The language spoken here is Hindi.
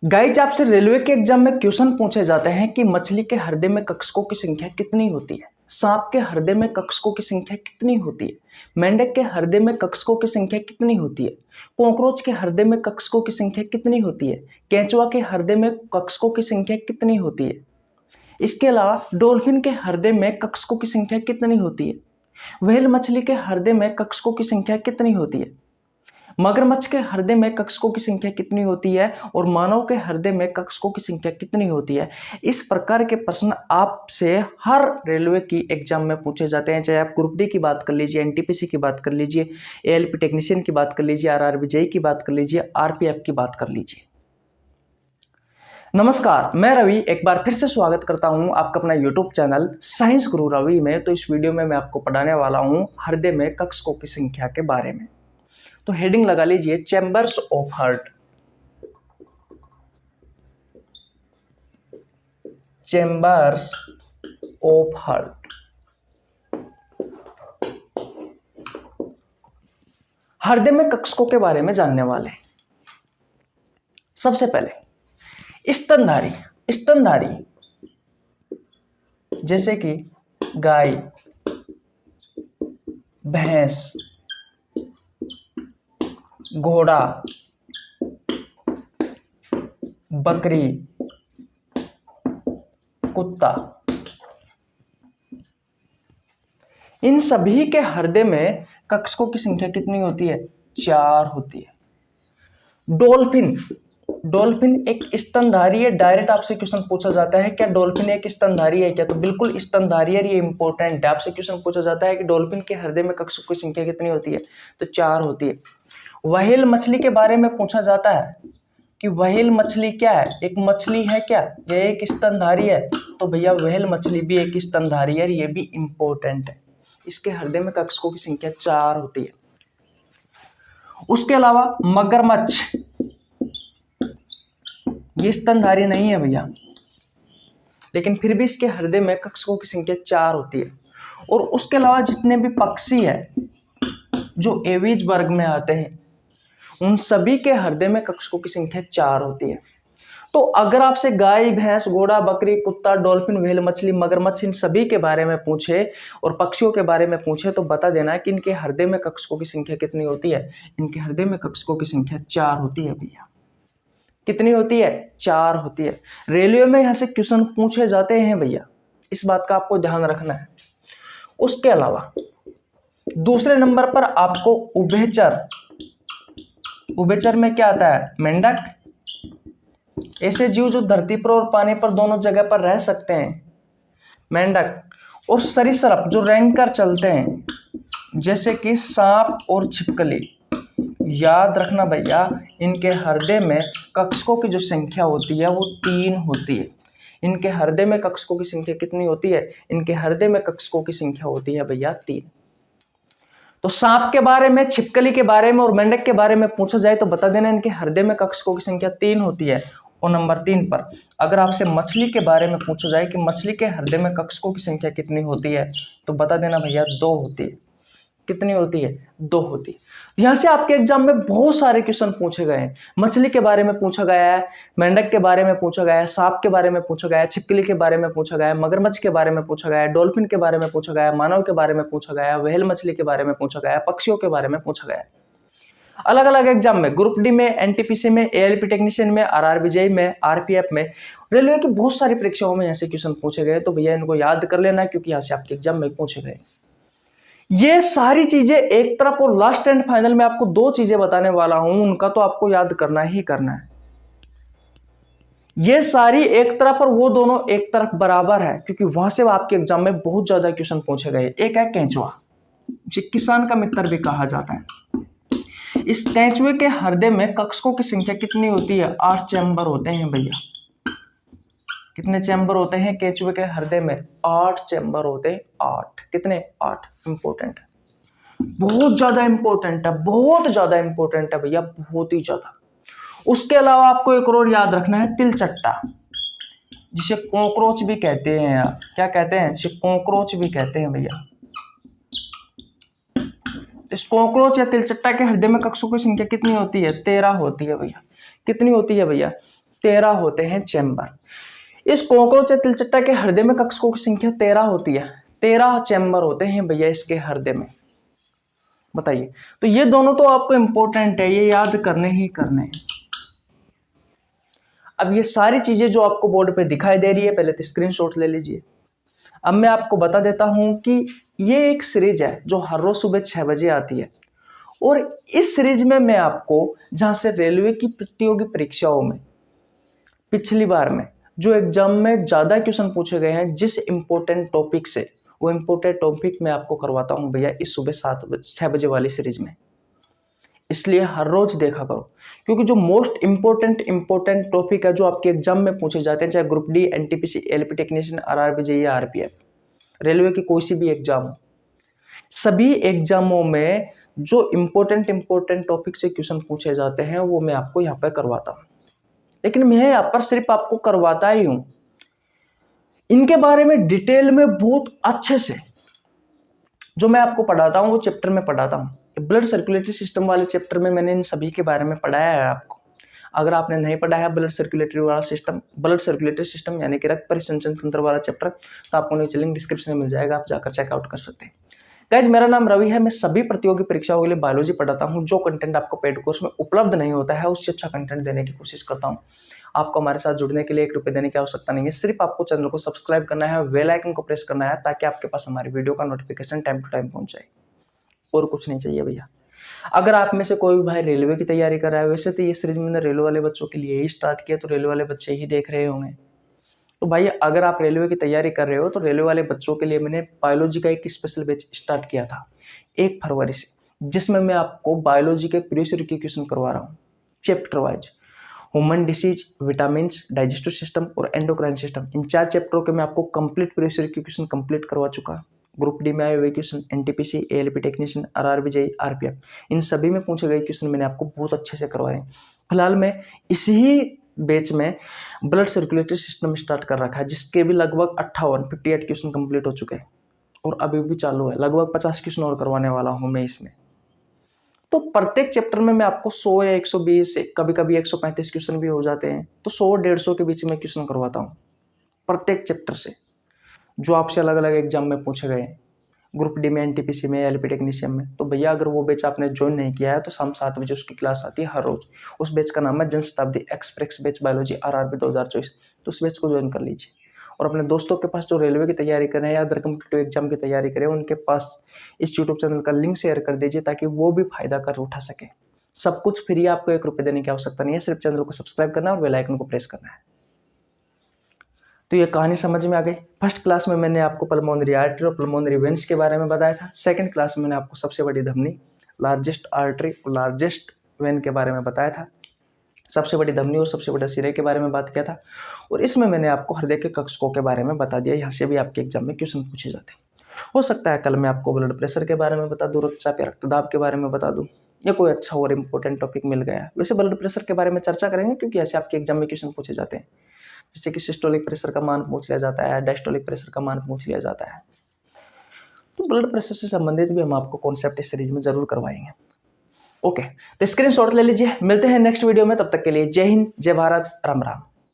गाइज आपसे रेलवे के एग्जाम में क्वेश्चन पूछे जाते हैं कि मछली के हृदय में कक्षकों की संख्या कितनी होती है, सांप के हृदय में कक्षकों की संख्या कितनी होती है, मेंढक के हृदय में कक्षकों की संख्या कितनी होती है, कॉकरोच के हृदय में कक्षकों की संख्या कितनी होती है, केंचुआ के हृदय में कक्षकों की संख्या कितनी होती है। इसके अलावा डॉल्फिन के हृदय में कक्षकों की संख्या कितनी होती है, व्हेल मछली के हृदय में कक्षकों की संख्या कितनी होती है, मगरमच्छ के हृदय में कक्षकों की संख्या कितनी होती है और मानव के हृदय में कक्षकों की संख्या कितनी होती है। इस प्रकार के प्रश्न आपसे हर रेलवे की एग्जाम में पूछे जाते हैं, चाहे आप ग्रुप डी की बात कर लीजिए, एनटीपीसी की बात कर लीजिए, एएलपी टेक्नीशियन की बात कर लीजिए, आरआरबी जेईई की बात कर लीजिए, आरपीएफ की बात कर लीजिए। नमस्कार, मैं रवि एक बार फिर से स्वागत करता हूं आपका अपना यूट्यूब चैनल साइंस गुरु रवि में। तो इस वीडियो में मैं आपको पढ़ाने वाला हूं हृदय में कक्षकों की संख्या के बारे में। तो हेडिंग लगा लीजिए chambers of heart. Chambers of heart. हृदय में कक्षकों के बारे में जानने वाले हैं। सबसे पहले स्तनधारी। स्तनधारी जैसे कि गाय, भैंस, घोड़ा, बकरी, कुत्ता, इन सभी के हृदय में कक्षकों की संख्या कितनी होती है? 4 होती है। डॉल्फिन। डॉल्फिन एक स्तनधारी है। डायरेक्ट आपसे क्वेश्चन पूछा जाता है क्या डॉल्फिन एक स्तनधारी है क्या? तो बिल्कुल स्तनधारी है, ये इंपॉर्टेंट है। आपसे क्वेश्चन पूछा जाता है कि डॉल्फिन के हृदय में कक्षकों की संख्या कितनी होती है? तो 4 होती है। व्हेल मछली के बारे में पूछा जाता है कि व्हेल मछली क्या है? एक मछली है क्या? यह एक स्तनधारी है? तो भैया व्हेल मछली भी एक स्तनधारी है, ये भी इंपॉर्टेंट है। इसके हृदय में कक्षकों की संख्या 4 होती है। उसके अलावा मगरमच्छ, ये स्तनधारी नहीं है भैया, लेकिन फिर भी इसके हृदय में कक्षकों की संख्या 4 होती है। और उसके अलावा जितने भी पक्षी है जो एवीज वर्ग में आते हैं, उन सभी के हृदय में कक्षकों की संख्या 4 होती है। तो अगर आपसे गाय, भैंस, घोड़ा, बकरी, कुत्ता, डॉल्फिन, व्हेल मछली, मगरमच्छ, इन सभी के बारे में पूछे और पक्षियों के बारे में पूछे तो बता देना कि इनके हृदय में कक्षकों की संख्या कितनी होती है। इनके हृदय में कक्षकों की संख्या 4 होती है भैया। कितनी होती है? 4 होती है। रेलवे में यहां से क्वेश्चन पूछे जाते हैं भैया, इस बात का आपको ध्यान रखना है। उसके अलावा दूसरे नंबर पर आपको उभयचर। उभयचर में क्या आता है? मेंढक, ऐसे जीव जो धरती पर और पानी पर दोनों जगह पर रह सकते हैं, मेंढक। और सरीसृप जो रेंग कर चलते हैं, जैसे कि सांप और छिपकली। याद रखना भैया, इनके हृदय में कक्षकों की जो संख्या होती है वो 3 होती है। इनके हृदय में कक्षकों की संख्या कितनी होती है? इनके हृदय में कक्षकों की संख्या होती है भैया 3। तो सांप के बारे में, छिपकली के बारे में और मेंढक के बारे में पूछा जाए तो बता देना इनके हृदय में कक्षकों की संख्या 3 होती है। और नंबर 3 पर अगर आपसे मछली के बारे में पूछा जाए कि मछली के हृदय में कक्षकों की संख्या कितनी होती है, तो बता देना भैया 2 होती है। कितनी होती है? 2 होती है। यहां से आपके एग्जाम में बहुत सारे क्वेश्चन पूछे गए हैं। मछली के बारे में पूछा गया है, मेंढक के बारे में पूछा गया है, सांप के बारे में पूछा गया है, छिपकली के बारे में पूछा गया है, मगरमच्छ के बारे में पूछा गया है, डॉल्फिन के बारे में पूछा गया है, मानव के बारे में पूछा गया है, व्हेल मछली के बारे में पूछा गया है, पक्षियों के बारे में पूछा गया है। अलग अलग एग्जाम में, ग्रुप डी में, एनटीपीसी में, एएलपी टेक्नीशियन में, आरआरबी जेईई में, आरपीएफ में, रेलवे की बहुत सारी परीक्षाओं में ऐसे क्वेश्चन पूछे गए। तो भैया इनको याद कर लेना, क्योंकि यहाँ से आपके एग्जाम में पूछे गए। ये सारी चीजें एक तरफ, और लास्ट एंड फाइनल में आपको 2 चीजें बताने वाला हूं, उनका तो आपको याद करना ही करना है। ये सारी एक तरफ और वो दोनों एक तरफ बराबर है, क्योंकि वहां से आपके एग्जाम में बहुत ज्यादा क्वेश्चन पूछे गए। एक है केंचुआ, जो किसान का मित्र भी कहा जाता है। इस केंचुए के हृदय में कक्षकों की संख्या कितनी होती है? 8 चैम्बर होते हैं भैया। कितने चैम्बर होते हैं केंचुए के हृदय में? 8 चैम्बर होते हैं। 8 कितने? 8। इंपॉर्टेंट है, बहुत ज्यादा इंपॉर्टेंट है, बहुत ज्यादा इंपॉर्टेंट है भैया, बहुत ही ज्यादा। उसके अलावा आपको एक और याद रखना है, तिलचट्टा, जिसे कॉकरोच भी कहते हैं। यार क्या कहते हैं? जिसे कॉकरोच भी कहते हैं भैया। इस कॉकरोच या तिलचट्टा के हृदय में कक्षकों की संख्या कितनी होती है? 13 होती है भैया। कितनी होती है भैया? 13 होते हैं चैम्बर। इस कॉकरोच या तिलचट्टा के हृदय में कक्षकों की संख्या 13 होती है। 13 चैम्बर होते हैं भैया इसके हृदय में। बताइए, तो ये दोनों तो आपको इंपॉर्टेंट है, ये याद करने ही करने हैं। अब ये सारी चीजें जो आपको बोर्ड पे दिखाई दे रही है, पहले तो स्क्रीनशॉट ले लीजिए। अब मैं आपको बता देता हूं कि ये एक सीरीज है जो हर रोज सुबह 6 बजे आती है, और इस सीरीज में मैं आपको, जहां से रेलवे की प्रतियोगी परीक्षाओं में पिछली बार में जो एग्जाम में ज्यादा क्वेश्चन पूछे गए हैं, जिस इंपॉर्टेंट टॉपिक से, वो इंपॉर्टेंट टॉपिक मैं आपको करवाता हूं भैया इस सुबह 6 बजे वाली सीरीज में। इसलिए हर रोज देखा करो, क्योंकि जो मोस्ट इंपॉर्टेंट टॉपिक है जो आपके एग्जाम में पूछे जाते हैं, चाहे group D, NTPC, LP technician, RRB, JEE, RPF, railway की कोई सी भी एग्जाम हो, सभी एग्जामों में जो इंपॉर्टेंट टॉपिक से क्वेश्चन पूछे जाते हैं वो मैं आपको यहाँ पे करवाता हूँ। लेकिन मैं यहाँ पर सिर्फ आपको करवाता ही हूँ, इनके बारे में डिटेल में बहुत अच्छे से जो मैं आपको पढ़ाता हूँ वो चैप्टर में पढ़ाता हूँ। ब्लड सर्कुलेटरी सिस्टम वाले चैप्टर में मैंने इन सभी के बारे में पढ़ाया है आपको। अगर आपने नहीं पढ़ा है ब्लड सर्कुलेटरी सिस्टम यानी कि रक्त परिसंचरण तंत्र वाला चैप्टर, तो आपको नीचे लिंक डिस्क्रिप्शन में मिल जाएगा, आप जाकर चेकआउट कर सकते हैं। गाइज, मेरा नाम रवि है, मैं सभी प्रतियोगी परीक्षाओं के लिए बायोलॉजी पढ़ाता हूँ। जो कंटेंट आपको पेड कोर्स में उपलब्ध नहीं होता है, उससे अच्छा कंटेंट देने की कोशिश करता हूँ। आपको हमारे साथ जुड़ने के लिए 1 रुपये देने की आवश्यकता नहीं है, सिर्फ आपको चैनल को सब्सक्राइब करना है, बेल आइकन को प्रेस करना है, ताकि आपके पास हमारी वीडियो का नोटिफिकेशन टाइम टू टाइम पहुंच जाए। और कुछ नहीं चाहिए भैया। अगर आप में से कोई भी भाई रेलवे की तैयारी कर रहा है, वैसे तो ये सीरीज मैंने रेलवे वाले बच्चों के लिए ही स्टार्ट किया, तो रेलवे वाले बच्चे ही देख रहे होंगे। तो भाई अगर आप रेलवे की तैयारी कर रहे हो, तो रेलवे वाले बच्चों के लिए मैंने बायोलॉजी का एक स्पेशल बैच स्टार्ट किया था 1 फरवरी से, जिसमें मैं आपको बायोलॉजी के प्रीवियस ईयर के क्वेश्चन करवा रहा हूँ chapter wise. Human disease, vitamin, digestive system और एंडोक्राइन सिस्टम, इन 4 चैप्टरों के मैं आपको कंप्लीट प्रीवियस ईयर के क्वेश्चन कंप्लीट करवा चुका। ग्रुप डी में आए हुए question, NTPC, ALP technician, RRB, JEE, RPF, इन सभी में पूछे गए क्वेश्चन मैंने आपको बहुत अच्छे से करवाए। फिलहाल मैं इसी बैच में ब्लड सर्कुलेटरी सिस्टम स्टार्ट कर रखा है, जिसके भी लगभग 58 क्वेश्चन कंप्लीट हो चुके हैं और अभी भी चालू है। लगभग 50 क्वेश्चन और करवाने वाला हूं मैं इसमें। तो प्रत्येक चैप्टर में मैं आपको 100 या 120, कभी कभी 135 क्वेश्चन भी हो जाते हैं, तो 100-150 के बीच में क्वेश्चन करवाता हूँ प्रत्येक चैप्टर से, जो आपसे अलग अलग एग्जाम में पूछे गए हैं, ग्रुप डी में, एनटीपीसी में, एलपी टेक्नीशियन में। तो भैया अगर वो बैच आपने ज्वाइन नहीं किया है, तो शाम 7 बजे उसकी क्लास आती है हर रोज। उस बैच का नाम है Janshatabdi express batch biology RRB 2024। तो उस बैच को ज्वाइन कर लीजिए, और अपने दोस्तों के पास जो रेलवे की तैयारी करें या अदर कम्पिटिटिव एग्जाम की तैयारी करें, उनके पास इस यूट्यूब चैनल का लिंक शेयर कर दीजिए, ताकि वो भी फायदा कर उठा सके। सब कुछ फ्री है, आपको 1 रुपये देने की आवश्यकता नहीं है, सिर्फ चैनल को सब्सक्राइब करना है और बेल आइकन को प्रेस करना है। तो ये कहानी समझ में आ गई। फर्स्ट क्लास में मैंने आपको पल्मोनरी आर्टरी और पल्मोनरी वेन्स के बारे में बताया था। सेकंड क्लास में मैंने आपको सबसे बड़ी धमनी, लार्जेस्ट आर्टरी और लार्जेस्ट वेन के बारे में बताया था। सबसे बड़ी धमनी और सबसे बड़ा सिरे के बारे में बात किया था। और इसमें मैंने आपको हृदय के कक्षकों के बारे में बता दिया। यहाँ से भी आपके एग्जाम में क्वेश्चन पूछे जाते हैं। हो सकता है कल मैं आपको ब्लड प्रेशर के बारे में बता दूँ, रक्तचाप या रक्तदाब के बारे में बता दूँ, या कोई अच्छा और इम्पोर्टेंट टॉपिक मिल गया। वैसे ब्लड प्रेशर के बारे में चर्चा करेंगे, क्योंकि ऐसे आपके एग्जाम में क्वेश्चन पूछे जाते हैं, जैसे कि सिस्टोलिक प्रेशर का मान पूछ लिया जाता है, डायस्टोलिक प्रेशर का मान पूछ लिया जाता है। तो ब्लड प्रेशर से संबंधित भी हम आपको कॉन्सेप्ट इस सीरीज में जरूर करवाएंगे। ओके, तो स्क्रीनशॉट ले लीजिए। मिलते हैं नेक्स्ट वीडियो में, तब तक के लिए जय हिंद, जय भारत, राम राम।